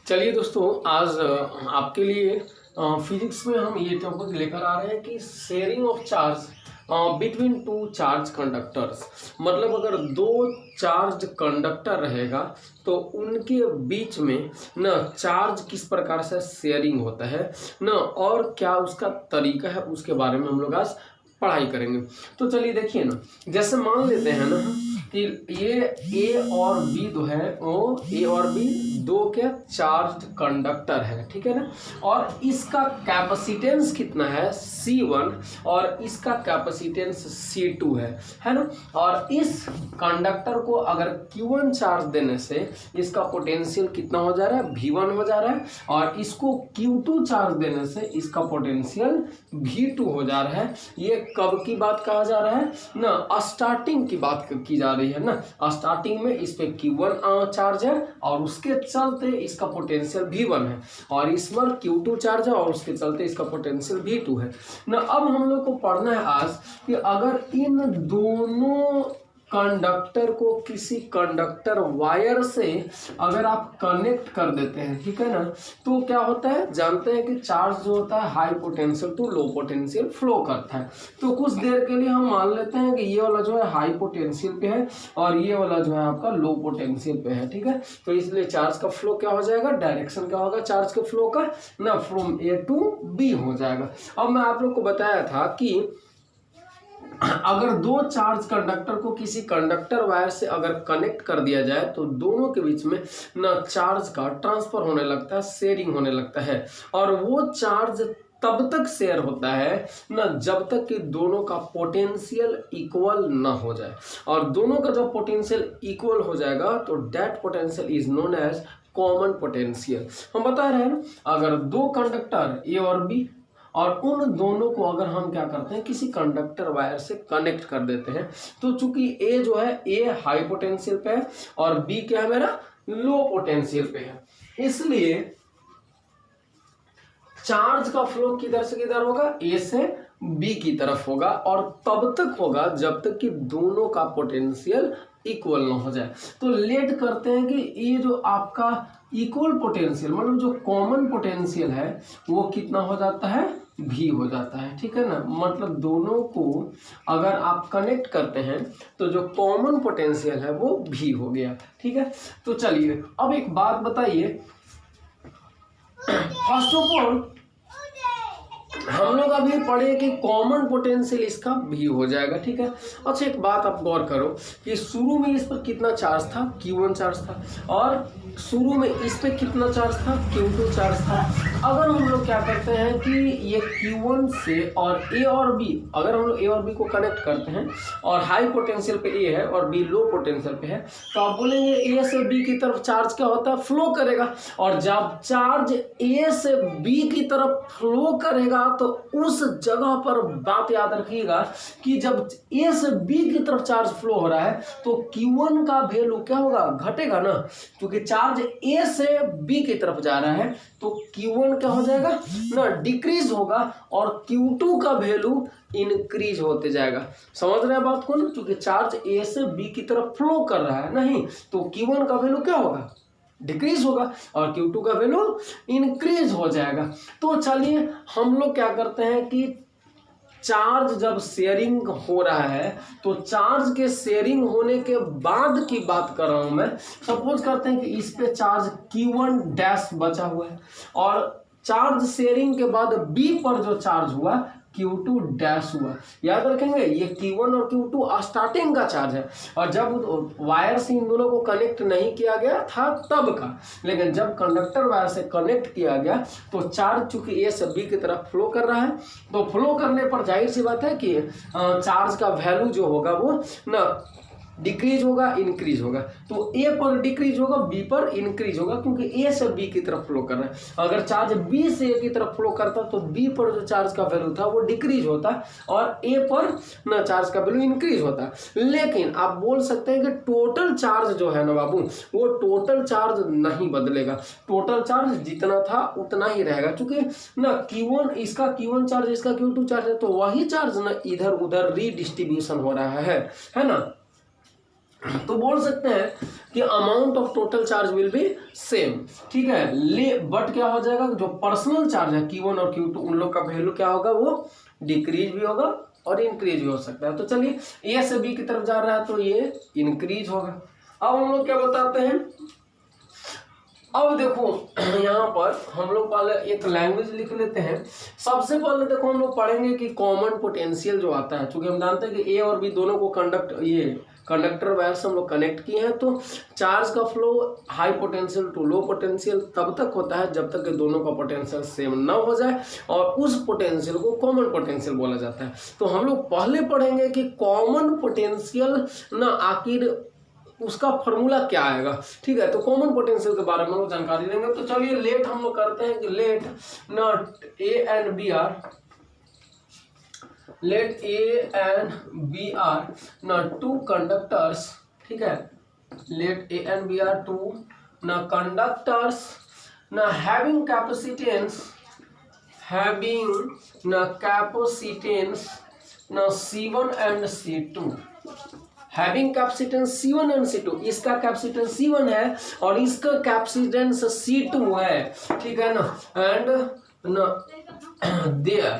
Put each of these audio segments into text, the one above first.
चलिए दोस्तों, आज आपके लिए फिजिक्स में हम ये टॉपिक लेकर आ रहे हैं कि sharing of charge between two charge conductors. मतलब अगर दो चार्ज कंडक्टर रहेगा तो उनके बीच में न चार्ज किस प्रकार से शेयरिंग होता है न और क्या उसका तरीका है, उसके बारे में हम लोग आज पढ़ाई करेंगे। तो चलिए देखिए ना, जैसे मान लेते हैं ना कि ये ए और बी जो है वो ए और बी दो के चार्ज कंडक्टर है, ठीक है ना। और इसका कैपेसिटेंस कितना है C1 और इसका कैपेसिटेंस C2 है ना। और इस कंडक्टर को अगर Q1 चार्ज देने से इसका पोटेंशियल कितना हो जा रहा है, V1 हो जा रहा है। और इसको Q2 चार्ज देने से इसका पोटेंशियल V2 हो जा रहा है। ये कब की बात कहा जा रहा है ना, स्टार्टिंग की बात की जा रही है ना। स्टार्टिंग में इस पे Q1 चार्ज है और उसके चलते इसका पोटेंशियल V1 है, और इस पर Q2 चार्ज है और उसके चलते इसका पोटेंशियल V2 है ना। अब हम लोग को पढ़ना है आज कि अगर इन दोनों कंडक्टर को किसी कंडक्टर वायर से अगर आप कनेक्ट कर देते हैं, ठीक है ना, तो क्या होता है, जानते हैं कि चार्ज जो होता है high potential to low potential flow करता है। तो कुछ देर के लिए हम मान लेते हैं कि ये वाला जो है हाई पोटेंशियल पे है और ये वाला जो है आपका लो पोटेंशियल पे है, ठीक है। तो इसलिए चार्ज का फ्लो क्या हो जाएगा, डायरेक्शन क्या होगा चार्ज के फ्लो का ना, फ्रॉम ए टू बी हो जाएगा। अब मैं आप लोग को बताया था कि अगर दो चार्ज कंडक्टर को किसी कंडक्टर वायर से अगर कनेक्ट कर दिया जाए तो दोनों के बीच में ना चार्ज का ट्रांसफर होने लगता है, शेयरिंग होने लगता है। और वो चार्ज तब तक शेयर होता है ना जब तक कि दोनों का पोटेंशियल इक्वल ना हो जाए। और दोनों का जब पोटेंशियल इक्वल हो जाएगा तो that potential is known as common potential. हम बता रहे हैं ना, अगर दो कंडक्टर ए और बी और उन दोनों को अगर हम क्या करते हैं किसी कंडक्टर वायर से कनेक्ट कर देते हैं, तो चूंकि ए जो है ए हाई पोटेंशियल पे है और बी क्या है मेरा लो पोटेंशियल पे है, इसलिए चार्ज का फ्लो किधर से किधर होगा, ए से बी की तरफ होगा। और तब तक होगा जब तक कि दोनों का पोटेंशियल इक्वल ना हो जाए। तो लेट करते हैं कि ये जो आपका इक्वल पोटेंशियल मतलब जो कॉमन पोटेंशियल है वो कितना हो जाता है, भी हो जाता है, ठीक है ना। मतलब दोनों को अगर आप कनेक्ट करते हैं तो जो कॉमन पोटेंशियल है वो भी हो गया, ठीक है। तो चलिए अब एक बात बताइए, फर्स्ट ऑफ ऑल हम लोग अभी पढ़े कि कॉमन पोटेंशियल इसका भी हो जाएगा, ठीक है। अच्छा एक बात आप गौर करो कि शुरू में इस पर कितना चार्ज था, Q1 चार्ज था, और शुरू में इस पे कितना चार्ज था, Q2 चार्ज था। अगर हम लोग क्या करते हैं कि ये Q1 से और A और B, अगर हम लोग A और B को कनेक्ट करते हैं और हाई पोटेंशियल पे A है और B लो पोटेंशियल पे है, तो आप बोलेंगे A से B की तरफ चार्ज क्या होता है, फ्लो करेगा। और जब चार्ज A से B की तरफ फ्लो करेगा तो उस जगह पर बात याद रखिएगा कि जब A से B की तरफ चार्ज फ्लो हो रहा है तो Q1 का वैल्यू क्या होगा, घटेगा ना, क्योंकि चार्ज A से B की तरफ जा रहा है तो Q1 क्या हो जाएगा ना, डिक्रीज होगा और Q2 का वैल्यू इंक्रीज होते जाएगा। समझ रहे हैं बात को ना, क्योंकि चार्ज A से B की तरफ फ्लो कर रहा है नहीं, तो Q1 का वैल्यू क्या होगा, डिक्रीज होगा और Q2 का वैल्यू इंक्रीज हो जाएगा। तो चलिए हम लोग क्या करते हैं कि चार्ज जब शेयरिंग हो रहा है तो चार्ज के शेयरिंग होने के बाद की बात कर रहा हूं मैं। सपोज करते हैं कि इस पे चार्ज Q1 डैश बचा हुआ है और चार्ज शेयरिंग के बाद B पर जो चार्ज हुआ Q2 डैश हुआ। याद रखेंगे ये Q1 और Q2 स्टार्टिंग का चार्ज है और जब वायर से इन दोनों को कनेक्ट नहीं किया गया था तब का, लेकिन जब कंडक्टर वायर से कनेक्ट किया गया तो चार्ज चूंकि A से B की तरफ फ्लो कर रहा है, तो फ्लो करने पर जाहिर सी बात है कि चार्ज का वैल्यू जो होगा वो ना डिक्रीज होगा इंक्रीज होगा। तो A पर डिक्रीज होगा, B पर इंक्रीज होगा, क्योंकि A से B की तरफ फ्लो कर रहा है। अगर चार्ज B से A की तरफ फ्लो करता तो B पर जो चार्ज का वैल्यू था वो डिक्रीज होता और A पर ना चार्ज का वैल्यू इंक्रीज होता। लेकिन आप बोल सकते हैं कि टोटल चार्ज जो है ना बाबू, वो टोटल चार्ज नहीं बदलेगा, टोटल चार्ज जितना था उतना ही रहेगा, क्योंकि ना Q1 इसका Q1 चार्ज इसका Q2 चार्ज है, तो वही चार्ज ना इधर उधर रीडिस्ट्रीब्यूशन हो रहा है ना। तो बोल सकते हैं कि amount of total charge will be same, ठीक है। बट क्या हो जाएगा, जो पर्सनल चार्ज है Q1 और Q2 उन लोग का वैल्यू क्या होगा, वो डिक्रीज भी होगा और इंक्रीज भी हो सकता है। तो चलिए ए से बी की तरफ जा रहा है तो ये इंक्रीज होगा। अब हम लोग क्या बताते हैं, अब देखो यहाँ पर हम लोग पहले एक लैंग्वेज लिख लेते हैं। सबसे पहले देखो हम लोग पढ़ेंगे कि कॉमन पोटेंशियल जो आता है, क्योंकि हम जानते हैं कि ए और बी दोनों को कंडक्टर वायर से हम लोग कनेक्ट किए हैं, तो चार्ज का flow high potential to low potential तब तक होता है जब तक कि दोनों का पोटेंशियल सेम ना हो जाए, और उस पोटेंशियल को कॉमन पोटेंशियल बोला जाता है। तो हम लोग पहले पढ़ेंगे कि कॉमन पोटेंशियल ना आखिर उसका फॉर्मूला क्या आएगा, ठीक है। तो कॉमन पोटेंशियल के बारे में हम लोग जानकारी लेंगे। तो चलिए लेट हम लोग करते हैं कि let A and B are ना टू कंडक्टर्स, ठीक है। Let A and B are two ना कंडक्टर्स ना हैविंग कैपेसिटेंस ना C1 and C2, having capacitance C1 and C2, इसका कैपेसिटेंस C1 है और इसका कैपेसिटेंस C2 है, ठीक है ना। एंड ना देयर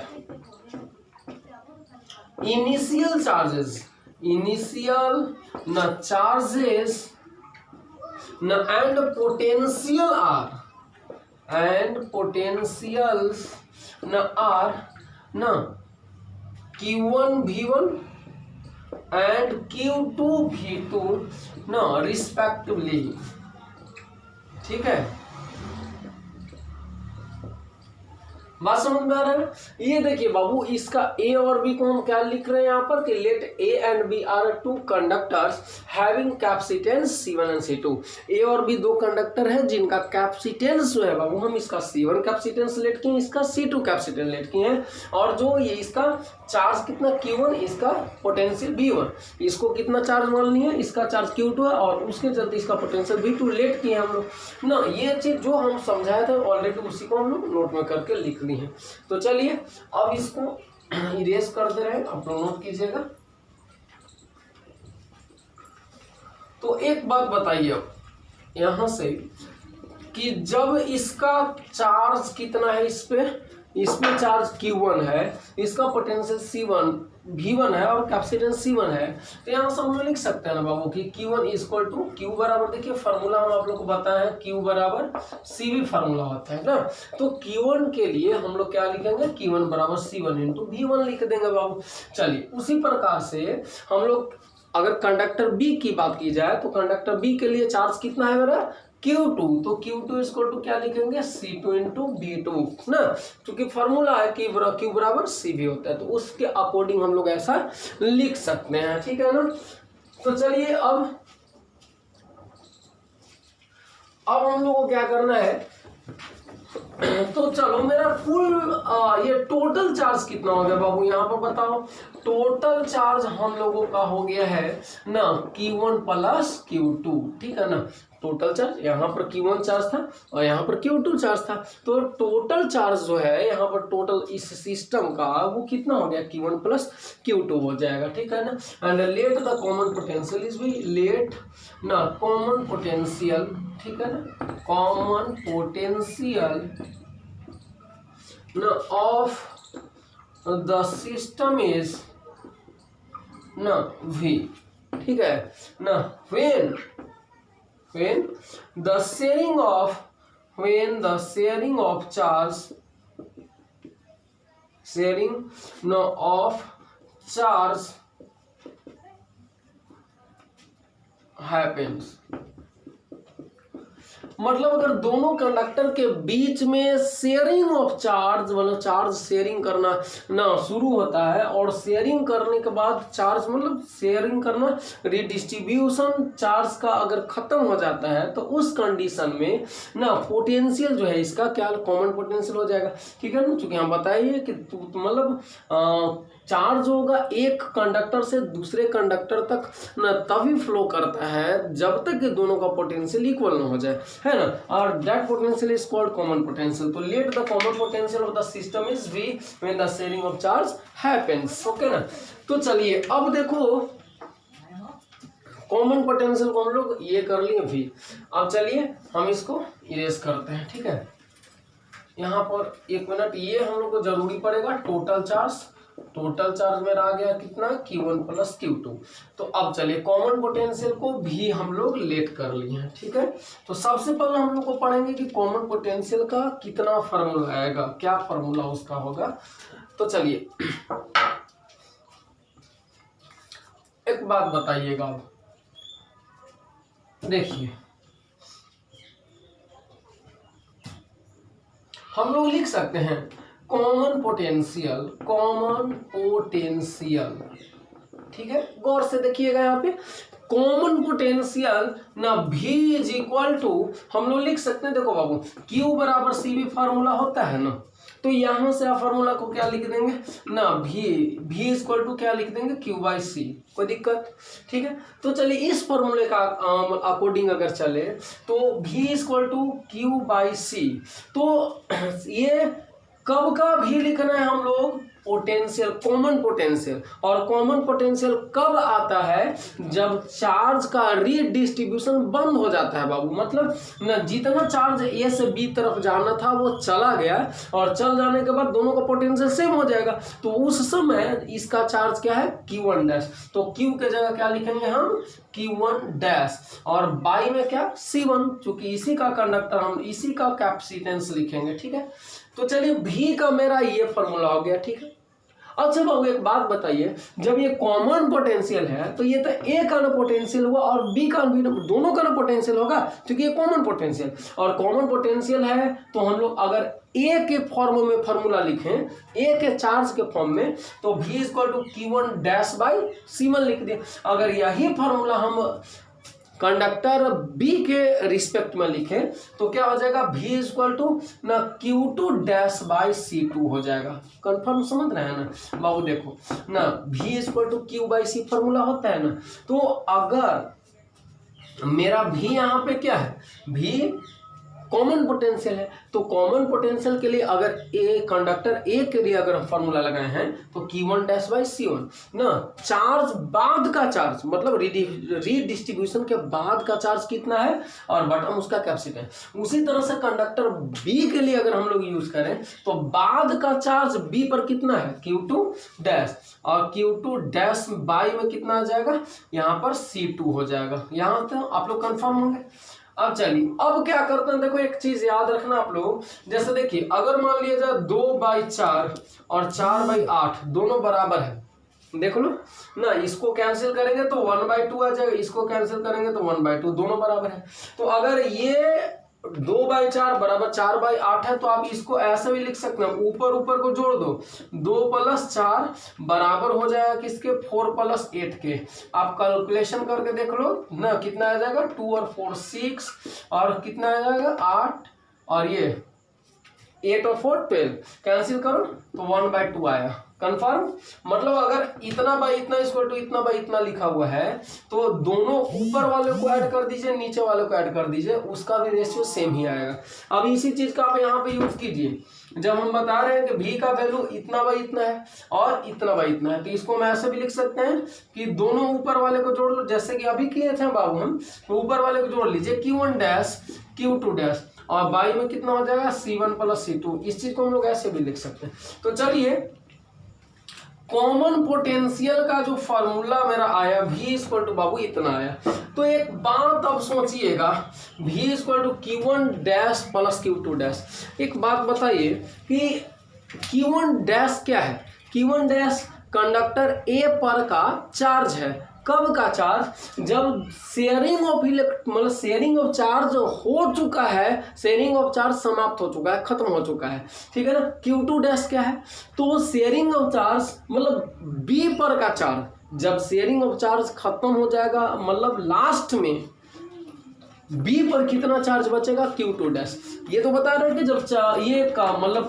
इनिशियल चार्जेस ना एंड पोटेंशियल्स ना आर ना Q1 V1 and Q2 V2 ना रिस्पेक्टिवली, ठीक है। बात समझ में आ रहा है। ये देखिए बाबू, इसका ए और बी को हम क्या लिख रहे हैं यहाँ पर कि let A and B are two conductors having capacitance C1 and C2। A और बी दो कंडक्टर है जिनका कैपेसिटेंस जो है बाबू हम इसका C1 कैपेसिटेंस लेट किए, इसका C2 कैपेसिटेंस लेट किए हैं, और जो ये इसका चार्ज कितना Q1, इसका पोटेंशियल V1, इसको कितना चार्ज मान लिया, इसका चार्ज Q2 है और उसके चलते इसका पोटेंशियल V2 लेट किए हम लोग ना। ये चीज जो हम समझाए थे ऑलरेडी उसी को हम लोग नोट में करके लिख ली है। तो चलिए अब इसको इरेज कर दे रहे हैं, आप लोग नोट कीजिएगा। तो एक बात बताइए अब यहां से कि जब इसका चार्ज कितना है, इस पे चार्ज Q1 है, इसका पोटेंशियल C1 V1 है और कैपेसिटेंस C1 है, तो यहाँ से हम लोग लिख सकते हैं ना बाबू कि Q1 इक्वल टू Q बराबर, देखिए फार्मूला हम आप लोग को बताया है Q बराबर CV फार्मूला होता है ना। तो Q1 के लिए हम लोग क्या लिखेंगे, Q1 बराबर C1 इंटू V1 लिख देंगे बाबू। चलिए उसी प्रकार से हम लोग अगर कंडक्टर B की बात की जाए तो कंडक्टर B के लिए चार्ज कितना है मेरा Q2, तो Q2 इक्वल टू क्या लिखेंगे C2 इंटू V2 ना, क्योंकि फॉर्मूला है कि Q बराबर CV होता है, तो उसके अकॉर्डिंग हम लोग ऐसा लिख सकते हैं, ठीक है ना। तो चलिए अब हम लोग को क्या करना है, तो चलो मेरा फुल ये टोटल चार्ज कितना हो गया बाबू, यहाँ पर बताओ। टोटल चार्ज हम लोगों का हो गया है ना Q1 प्लस Q2, ठीक है ना। टोटल चार्ज यहाँ पर Q1 चार्ज था और यहाँ पर Q2 चार्ज था, तो टोटल चार्ज जो है यहाँ पर टोटल इस सिस्टम का वो कितना हो गया, Q1 प्लस Q2 हो जाएगा, ठीक है ना। And let the common potential is भी लेट ना कॉमन पोटेंशियल, ठीक है ना, कॉमन पोटेंशियल ना ऑफ द सिस्टम इज ना V, ठीक है ना। when the sharing of charge happens, मतलब अगर दोनों कंडक्टर के बीच में शेयरिंग ऑफ चार्ज, मतलब चार्ज शेयरिंग करना ना शुरू होता है, और शेयरिंग करने के बाद चार्ज मतलब शेयरिंग करना, रिडिस्ट्रीब्यूशन चार्ज का अगर खत्म हो जाता है, तो उस कंडीशन में ना पोटेंशियल जो है इसका क्या कॉमन पोटेंशियल हो जाएगा, ठीक है ना। चूंकि हम बताइए कि मतलब चार्ज होगा एक कंडक्टर से दूसरे कंडक्टर तक ना तभी फ्लो करता है जब तक कि दोनों का पोटेंशियल इक्वल ना हो जाए, है ना, और that potential is called common potential. तो let the common potential of the system is V when the sharing of charge happens, okay ना। तो चलिए अब देखो कॉमन पोटेंशियल को हम लोग ये कर लिए भी। अब चलिए हम इसको इरेज करते हैं, ठीक है। यहाँ पर 1 मिनट, ये हम लोग को जरूरी पड़ेगा टोटल चार्ज मेरा आ गया कितना, Q1 प्लस Q2। तो अब चलिए कॉमन पोटेंशियल को भी हम लोग लेट कर लिए हैं, ठीक है। तो सबसे पहले हम लोग को पढ़ेंगे कि कॉमन पोटेंशियल का कितना फार्मूला आएगा, क्या फार्मूला उसका होगा। तो चलिए एक बात बताइएगा, अब देखिए हम लोग लिख सकते हैं कॉमन पोटेंशियल, ठीक है। गौर से देखिएगा यहाँ पे कॉमन पोटेंशियल ना V इज इक्वल टू, हम लोग लिख सकते हैं, देखो बाबू Q बराबर C भी फार्मूला होता है ना, तो यहां से आप फार्मूला को क्या लिख देंगे ना, V इक्वल टू क्या लिख देंगे, Q बाई C, कोई दिक्कत, ठीक है। तो चलिए इस फार्मूले का अकॉर्डिंग अगर चले तो V equal to Q by C, तो ये कब का भी लिखना है हम लोग, पोटेंशियल, कॉमन पोटेंशियल। और कॉमन पोटेंशियल कब आता है, जब चार्ज का रीडिस्ट्रीब्यूशन बंद हो जाता है बाबू, मतलब न जितना चार्ज ए से बी तरफ जाना था वो चला गया, और चल जाने के बाद दोनों का पोटेंशियल सेम हो जाएगा, तो उस समय इसका चार्ज क्या है, Q1 डैश। तो Q के जगह क्या लिखेंगे हम, Q1 डैश, और बाई में क्या, C1, चूंकि इसी का कंडक्टर हम इसी का कैपेसिटेंस लिखेंगे, ठीक है। तो चलिए V का मेरा ये फॉर्मूला हो गया, ठीक है। अच्छा बाबू एक बात बताइए, जब ये कॉमन पोटेंशियल है तो ये तो A का ना पोटेंशियल हुआ और B का भी, दोनों का ना पोटेंशियल होगा, क्योंकि ये कॉमन पोटेंशियल, और कॉमन पोटेंशियल है तो हम लोग अगर A के फॉर्म में फॉर्मूला लिखें, A के चार्ज के फॉर्म में, तो V equal to Q1 dash by C1 लिख दिया। अगर यही फॉर्मूला हम कंडक्टर B के रिस्पेक्ट में लिखें तो क्या हो जाएगा, V इक्वल टू ना Q2 डैश बाई C2 हो जाएगा। कंफर्म समझ रहे हैं ना बाबू, देखो ना V equal to Q by C formula होता है ना, तो अगर मेरा V यहाँ पे क्या है, V कॉमन पोटेंशियल है, तो कॉमन पोटेंशियल के लिए अगर कंडक्टर A के लिए अगर हम फॉर्मूला लगाए हैं तो Q1 डैश बाई C1 ना, चार्ज बाद का चार्ज, मतलब रीडिस्ट्रीब्यूशन के बाद का चार्ज कितना है, और बटन उसका कैपेसिटेंस। उसी तरह से कंडक्टर B के लिए अगर हम लोग यूज करें तो बाद का चार्ज B पर कितना है, Q2 डैश, और Q2 डैश बाई में कितना आ जाएगा, यहाँ पर C2 हो जाएगा। यहाँ तक आप लोग कंफर्म होंगे। अब चलिए अब क्या करते हैं, देखो एक चीज याद रखना आप लोग, जैसे देखिए अगर मान लिया जाए 2/4 और 4/8 दोनों बराबर है, देख लो ना, इसको कैंसिल करेंगे तो 1/2 आ जाएगा, इसको कैंसिल करेंगे तो 1/2, दोनों बराबर है। तो अगर ये 2/4 बराबर 4/8 है तो आप इसको ऐसे भी लिख सकते हैं, ऊपर ऊपर को जोड़ दो, 2 + 4 बराबर हो जाएगा किसके, 4 + 8 के। आप कैलकुलेशन करके देख लो ना, कितना आ जाएगा, 2 और 4 6, और कितना आ जाएगा 8, और ये 8 और 4 12, कैंसिल करो तो 1/2 आया। कंफर्म, मतलब अगर इतना बाई इतना इक्वल टू इतना बाई इतना लिखा हुआ है तो दोनों ऊपर वाले को ऐड कर दीजिए, नीचे वाले को ऐड कर दीजिए, उसका भी रेशियो सेम ही आएगा। अब इसी चीज का आप यहाँ पे यूज कीजिए, जब हम बता रहे हैं कि V का वैल्यू इतना बाई इतना है और इतना बाई इतना है, तो इसको हम ऐसे भी लिख सकते हैं कि दोनों ऊपर वाले को जोड़ लो, जैसे कि अभी किए थे बाबू हम, तो ऊपर वाले को जोड़ लीजिए, Q1 डैश Q2 डैश, और बाई में कितना हो जाएगा, C1 + C2। इस चीज को हम लोग ऐसे भी लिख सकते हैं। तो चलिए कॉमन पोटेंशियल का जो फॉर्मूला मेरा आया V इक्वल टू बाबू इतना आया, तो एक बात अब सोचिएगा, V equal to Q1 dash plus Q2 dash. एक बात बताइए कि Q1 डैश क्या है, Q1 डैश कंडक्टर A पर का चार्ज है, कब का चार्ज, जब शेयरिंग ऑफ मतलब शेयरिंग ऑफ चार्ज हो चुका है, शेयरिंग ऑफ चार्ज समाप्त हो चुका है, खत्म हो चुका है, ठीक है ना। Q2 डैश क्या है, तो शेयरिंग ऑफ चार्ज मतलब B पर का चार्ज, जब शेयरिंग ऑफ चार्ज खत्म हो जाएगा, मतलब लास्ट में B पर कितना चार्ज बचेगा, Q2 डैश। ये तो बता रहे हैं कि जब ये का मतलब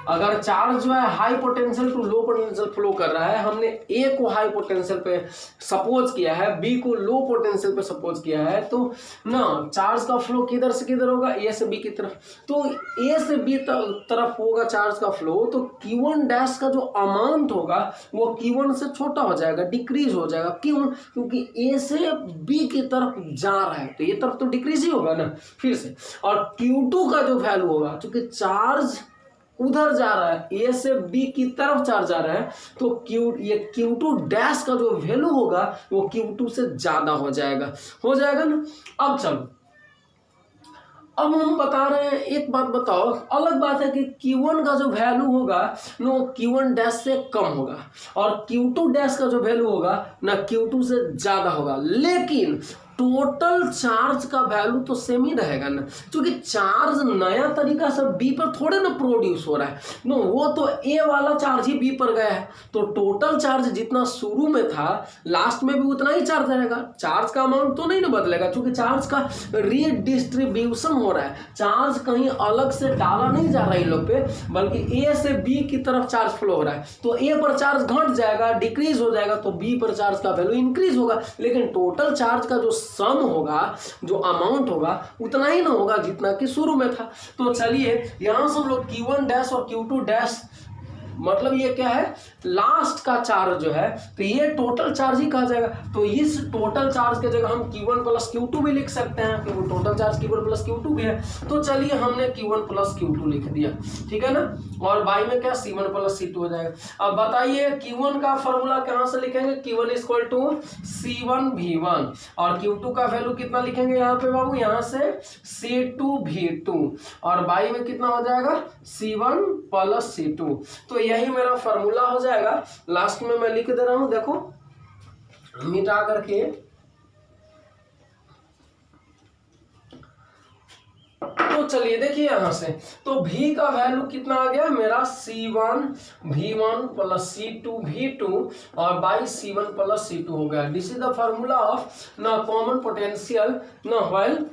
अगर चार्ज जो है high potential to low potential flow कर रहा है, हमने ए को हाई पोटेंशियल पे सपोज किया है, बी को लो पोटेंशियल पे सपोज किया है, तो ना चार्ज का फ्लो किधर से किधर होगा, ए से बी की तरफ। तो ए से बी तरफ होगा चार्ज का फ्लो, तो Q1 डैश का जो अमाउंट होगा वो Q1 से छोटा हो जाएगा, डिक्रीज हो जाएगा। क्यों? क्योंकि ए से बी की तरफ जा रहा है, तो ये तरफ तो डिक्रीज ही होगा ना फिर से। और Q2 का जो वैल्यू होगा, क्योंकि चार्ज उधर जा रहा है, ए से बी की तरफ चार्ज जा रहा है, तो ये Q2 डैश का जो वैल्यू होगा वो Q2 से ज्यादा हो जाएगा ना। अब चलो, अब हम बता रहे हैं, एक बात बताओ, अलग बात है कि Q1 का जो वैल्यू होगा ना Q1 डैश से कम होगा, और Q2 डैश का जो वैल्यू होगा ना Q2 से ज्यादा होगा, लेकिन टोटल चार्ज का वैल्यू तो सेम ही रहेगा ना, क्योंकि चार्ज नया तरीका से बी पर थोड़े ना प्रोड्यूस हो रहा है नो, वो तो ए वाला चार्ज ही बी पर गया है, तो टोटल चार्ज जितना शुरू में था लास्ट में भी उतना ही चार्ज रहेगा, चार्ज का अमाउंट तो नहीं ना बदलेगा, क्योंकि चार्ज का रीडिस्ट्रीब्यूशन हो रहा है, चार्ज कहीं अलग से डाला नहीं जा रहा है इन लोग पे, बल्कि ए से बी की तरफ चार्ज फ्लो हो रहा है, तो ए पर चार्ज घट जाएगा, डिक्रीज हो जाएगा, तो बी पर चार्ज का वैल्यू इंक्रीज होगा, लेकिन टोटल चार्ज का जो सम होगा, जो अमाउंट होगा, उतना ही ना होगा जितना कि शुरू में था। तो चलिए यहां से हम लोग Q1 डैश और Q2 डैश, मतलब ये क्या है, लास्ट का चार्ज जो है, तो ये टोटल चार्ज ही कहा जाएगा। तो इस टोटल चार्ज के जगह हम Q1 प्लस Q2 भी लिख सकते हैं, क्योंकि total charge Q1 plus Q2 भी है। तो चलिए हमने Q1 प्लस Q2 लिख दिया, ठीक है ना, और बाई में क्या C1 प्लस C2 हो जाएगा। अब बताइए Q1 का फॉर्मूला कहां से लिखेंगे, Q1 equal to C1 V1, और Q2 का वैल्यू कितना लिखेंगे यहाँ पे बाबू, यहाँ से C2 V2, और बाई में कितना हो जाएगा C1 प्लस C2। तो यही मेरा फॉर्मूला हो जाएगा। लास्ट में मैं लिख दे रहा हूं, देखो मिटा करके, तो चलिए देखिए यहां से, तो V का वैल्यू कितना आ गया मेरा C1 V1 plus C2 V2, और बाई C1 प्लस C2 हो गया। This is the formula of ना कॉमन पोटेंशियल ना while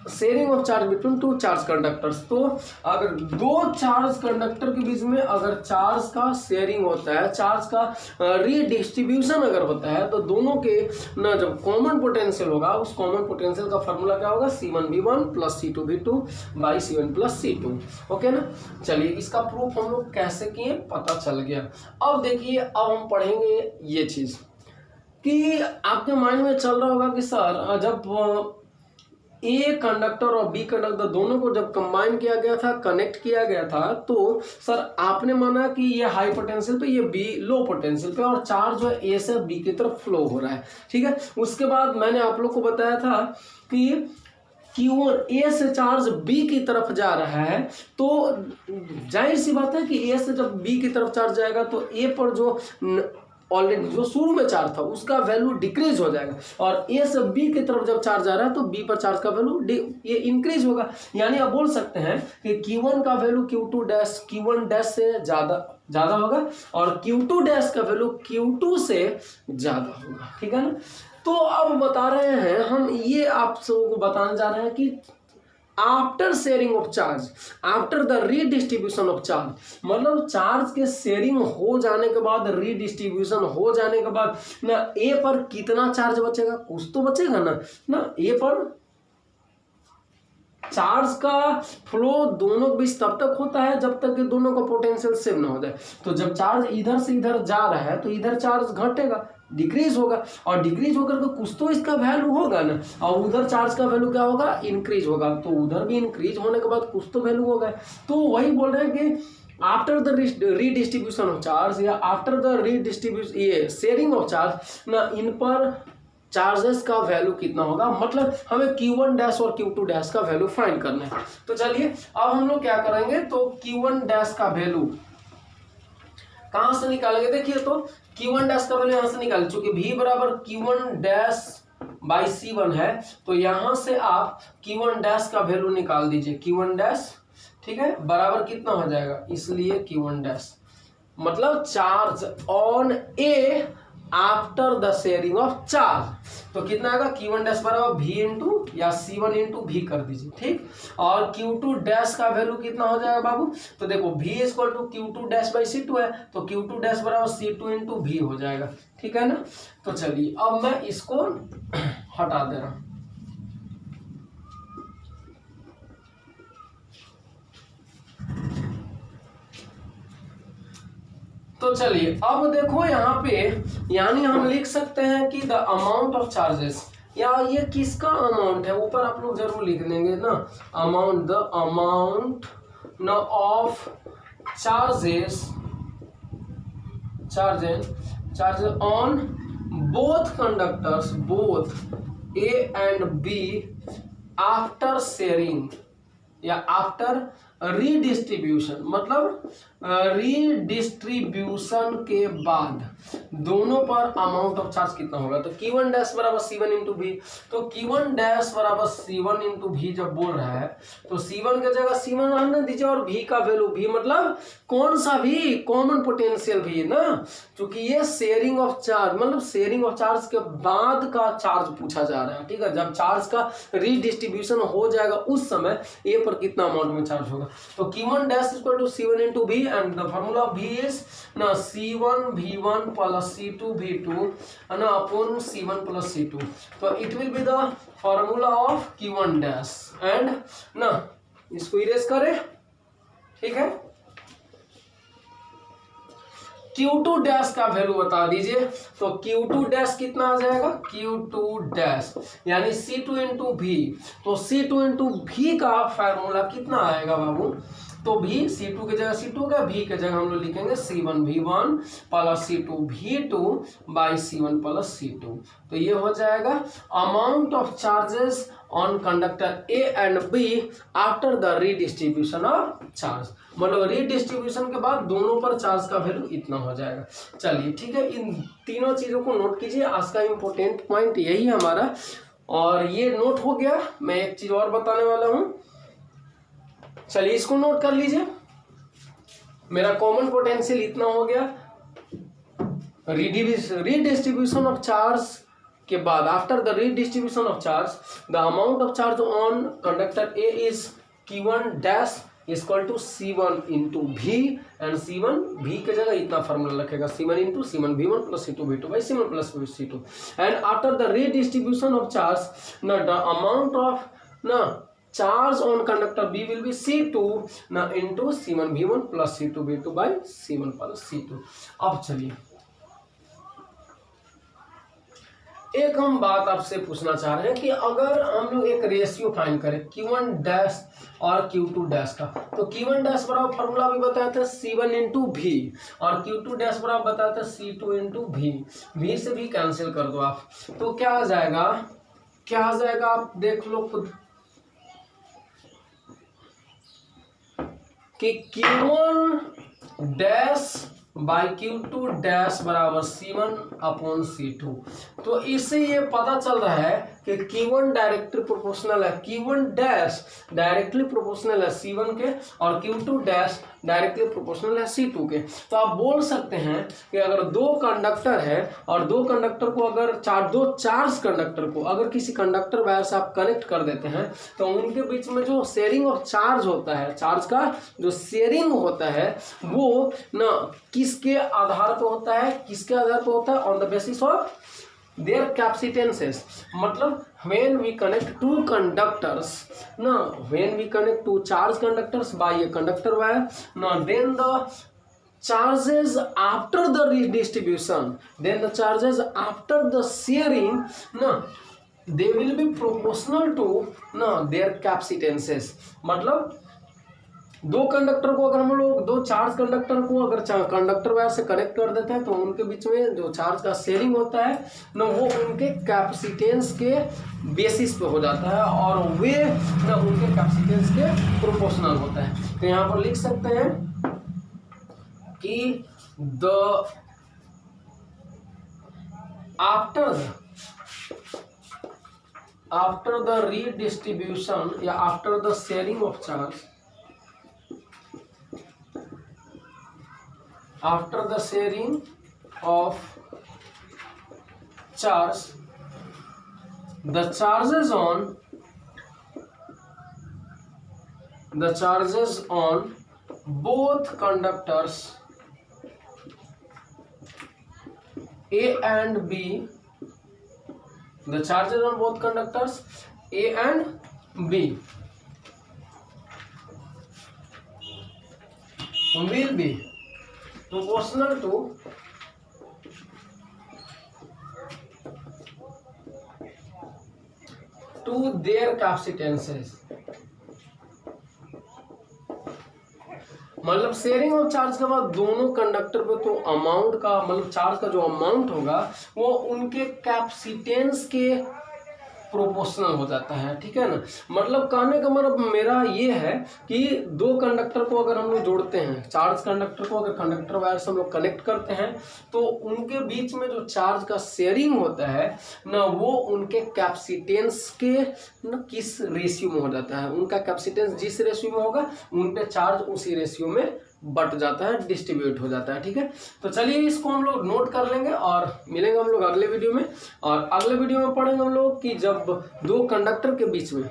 sharing of charge between two charge conductors. तो अगर दो चार्ज कंडक्टर के बीच में अगर चार्ज का शेयरिंग होता है, चार्ज का रीडिस्ट्रीब्यूशन अगर होता है, तो दोनों के ना जब कॉमन पोटेंशियल होगा, उस कॉमन पोटेंशियल का फॉर्मूला क्या होगा, C1 V1 plus C2 V2 by C1 plus C2। Okay ना, चलिए इसका प्रूफ हम लोग कैसे किए पता चल गया। अब देखिए, अब हम पढ़ेंगे ये चीज कि आपके माइंड में चल रहा होगा कि सर जब ए कंडक्टर और बी कंडक्टर दोनों को जब कंबाइन किया गया था, कनेक्ट किया गया था, तो सर आपने माना कि ये हाई पोटेंशियल पे, ये बी लो पोटेंशियल पे, और चार्ज जो है ए से बी की तरफ फ्लो हो रहा है, ठीक है। उसके बाद मैंने आप लोग को बताया था कि Q1 ए से चार्ज बी की तरफ जा रहा है, तो जाहिर सी बात है कि ए से जब बी की तरफ चार्ज जाएगा तो ए पर जो ऑलरेडी जो शुरू में चार्ज था उसका वैल्यू डिक्रीज हो जाएगा, और ए से बी की तरफ जब चार्ज आ रहा है तो बी पर चार्ज का वैल्यू ये इंक्रीज होगा। यानी आप बोल सकते हैं कि Q1 का value Q2 dash Q1 dash से ज्यादा होगा, और Q2 डैश का वैल्यू Q2 से ज्यादा होगा, ठीक है ना। तो अब बता रहे हैं हम, ये आप सबको बताने जा रहे हैं कि after sharing of charge, after the redistribution of charge, मतलब चार्ज के शेयरिंग हो जाने के बाद, रीडिस्ट्रीब्यूशन हो जाने के बाद ना ए पर कितना चार्ज बचेगा, कुछ तो बचेगा ना ए पर चार्ज का फ्लो दोनों के बीच तब तक होता है जब तक कि दोनों का पोटेंशियल सेम ना हो जाए। तो जब चार्ज इधर से इधर जा रहा है तो इधर चार्ज घटेगा, डिक्रीज होगा, और डिक्रीज होकर के कुछ तो इसका वैल्यू होगा ना, और उधर चार्ज का वैल्यू क्या होगा, इंक्रीज होगा, तो उधर भी इंक्रीज होने के बाद कुछ तो वैल्यू होगा। तो वही बोल रहे हैं कि after the redistribution of charge, या आफ्टर द रीडिस्ट्रीब्यूशन ये शेयरिंग ऑफ चार्ज ना, इन पर चार्जेस का वैल्यू कितना होगा, मतलब हमें Q1 डैश और Q2 डैश का वैल्यू फाइंड करना है। तो चलिए अब हम लोग क्या करेंगे, तो Q1 डैश का वैल्यू कहां से निकालेंगे, देखिए तो Q1 डैश का वैल्यू यहां से निकालें, चूंकि V बराबर Q1 डैश बाई C1 है, तो यहां से आप Q1 डैश का वैल्यू निकाल दीजिए, Q1 डैश, ठीक है, बराबर कितना हो जाएगा, इसलिए Q1 डैश मतलब charge on A after the sharing of charge. तो कितना आएगा Q1 डैश बराबर V इंटू या C1 इंटू V कर दीजिए, ठीक। और Q2 डैश का वैल्यू कितना हो जाएगा बाबू, तो देखो V equal to Q2 dash by C2 है, तो Q2 डैश बराबर C2 इंटू V हो जाएगा, ठीक है ना। तो चलिए अब मैं इसको हटा दे रहा हूं। तो चलिए अब देखो यहाँ पे, यानी हम लिख सकते हैं कि द अमाउंट ऑफ चार्जेस, या ये किसका अमाउंट है ऊपर आप लोग जरूर लिख देंगे ना, अमाउंट, द अमाउंट न of charges on both conductors, both A and B after sharing या आफ्टर रीडिस्ट्रीब्यूशन, मतलब रीडिस्ट्रीब्यूशन के बाद दोनों पर अमाउंट ऑफ चार्ज कितना होगा। तो Q1 डैश बराबर C1 इंटू V, तो Q1 डैश बराबर C1 इंटू V जब बोल रहा है तो C1 की जगह C1 रहने दीजिए और V का वैल्यू V मतलब कौन सा भी, कॉमन पोटेंशियल भी ना, क्योंकि ये शेयरिंग ऑफ चार्ज मतलब शेयरिंग ऑफ चार्ज के बाद का चार्ज पूछा जा रहा है, ठीक है। जब चार्ज का रीडिस्ट्रीब्यूशन हो जाएगा उस समय ए पर कितना अमाउंट में चार्ज होगा। तो Q1 dash equal to C1 into V and the formula of V is ना C1 V1 plus C2 V2 ना अपॉन C1 प्लस C2, तो it will be the formula of Q1 dash and ना, इसको erase करें, ठीक है। Q2 dash का value बता दीजिए, तो Q2 डैश कितना आ जाएगा, Q2 डैश यानी C2 इंटू V, तो C2 इंटू V का फार्मूला कितना आएगा बाबू, तो V C2 की जगह C2 का, V की जगह हम लोग लिखेंगे C1 V1 plus C2 V2 by C1 plus C2, तो ये हो जाएगा amount of charges on conductor A and B after the redistribution of charge, मतलब रीडिस्ट्रीब्यूशन के बाद दोनों पर चार्ज का वैल्यू इतना हो जाएगा। चलिए ठीक है, इन तीनों चीजों को नोट कीजिए, आज का इंपॉर्टेंट पॉइंट यही है हमारा। और ये नोट हो गया, मैं एक चीज और बताने वाला हूं, चलिए इसको नोट कर लीजिए। मेरा कॉमन पोटेंशियल इतना हो गया, रीडिस्ट्रीब्यूशन ऑफ चार्ज के बाद after the redistribution of charge the amount of charge on conductor A is Q1 dash equal to C1 into V and C1 V के जगह इतना फॉर्मूला रखेगा C1 into C1 V1 plus C2 V2 by C1 plus C2 and after the redistribution of charge न the amount of न charge on conductor B will be C2 न into C1 V1 plus C2 V2 by C1 plus C2। अब चलिए एक हम बात आपसे पूछना चाह रहे हैं कि अगर हम लोग एक रेशियो फाइंड करें Q1 डैश और Q2 डैश का, तो Q1 डैश बराबर फॉर्मूला भी बताया था C1 इंटू V और Q2 डैश बराबर बताया था C2 इंटू V, V से भी कैंसिल कर दो आप, तो क्या आ जाएगा, क्या आ जाएगा आप देख लो खुद कि Q1 dash by Q2 dash बराबर C1 अपॉन C2, तो इससे ये पता चल रहा है कि Q1 डायरेक्टली प्रोपोर्शनल है, Q1 डैश डायरेक्टली प्रोपोर्शनल है C1 के और Q2 डैश डायरेक्टली प्रोपोर्शनल है C2 के। तो आप बोल सकते हैं कि अगर दो कंडक्टर है और दो कंडक्टर को अगर दो चार्ज कंडक्टर को अगर किसी कंडक्टर वायर से आप कनेक्ट कर देते हैं तो उनके बीच में जो शेयरिंग ऑफ चार्ज होता है, चार्ज का जो शेयरिंग होता है वो ना किसके आधार पर होता है, किसके आधार पर होता है, on the basis of their capacitances, मतलब when we connect two conductors, now when we connect two charge conductors by a conductor wire, now then the charges after the redistribution, then the charges after the sharing, now they will be proportional to now their capacitances, मतलब दो conductor को अगर हम लोग दो charge conductor को अगर conductor wire से कनेक्ट कर देते हैं तो उनके बीच में जो चार्ज का शेयरिंग होता है ना वो उनके कैपेसिटेंस के बेसिस पे हो जाता है और वे ना उनके कैपेसिटेंस के प्रोपोर्शनल होता है। तो यहाँ पर लिख सकते हैं कि द आफ्टर द रीडिस्ट्रीब्यूशन या after the sharing of charge, after the sharing of charge the charges on both conductors A and B, the charges on both conductors A and B will be proportional to their capacitances। मतलब sharing of charge के बाद दोनों conductor पे तो amount का मतलब charge का जो अमाउंट होगा वो उनके कैपेसिटेंस के प्रोपोर्शनल हो जाता है, ठीक है ना। मतलब कहने का मतलब मेरा ये है कि दो कंडक्टर को अगर हम लोग जोड़ते हैं, चार्ज कंडक्टर को अगर कंडक्टर वायर से हम लोग कनेक्ट करते हैं तो उनके बीच में जो चार्ज का शेयरिंग होता है ना वो उनके कैपेसिटेंस के ना किस रेशियो में हो जाता है। उनका कैपेसिटेंस जिस रेशियो में होगा उन पे चार्ज उसी रेशियो में बट जाता है, डिस्ट्रीब्यूट हो जाता है, ठीक है। तो चलिए इसको हम लोग नोट कर लेंगे और मिलेंगे हम लोग अगले वीडियो में। और अगले वीडियो में पढ़ेंगे हम लोग कि जब दो कंडक्टर के बीच में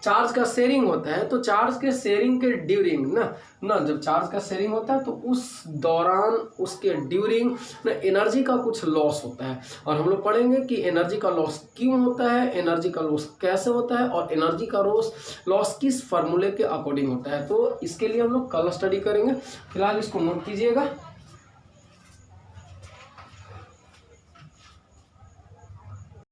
चार्ज का शेयरिंग होता है तो चार्ज के शेयरिंग के ड्यूरिंग ना जब चार्ज का शेयरिंग होता है तो उस दौरान उसके ड्यूरिंग ना एनर्जी का कुछ लॉस होता है। और हम लोग पढ़ेंगे कि एनर्जी का लॉस क्यों होता है, एनर्जी का लॉस कैसे होता है और एनर्जी का लॉस किस फार्मूले के अकॉर्डिंग होता है। तो इसके लिए हम लोग कल स्टडी करेंगे। फिलहाल इसको नोट कीजिएगा।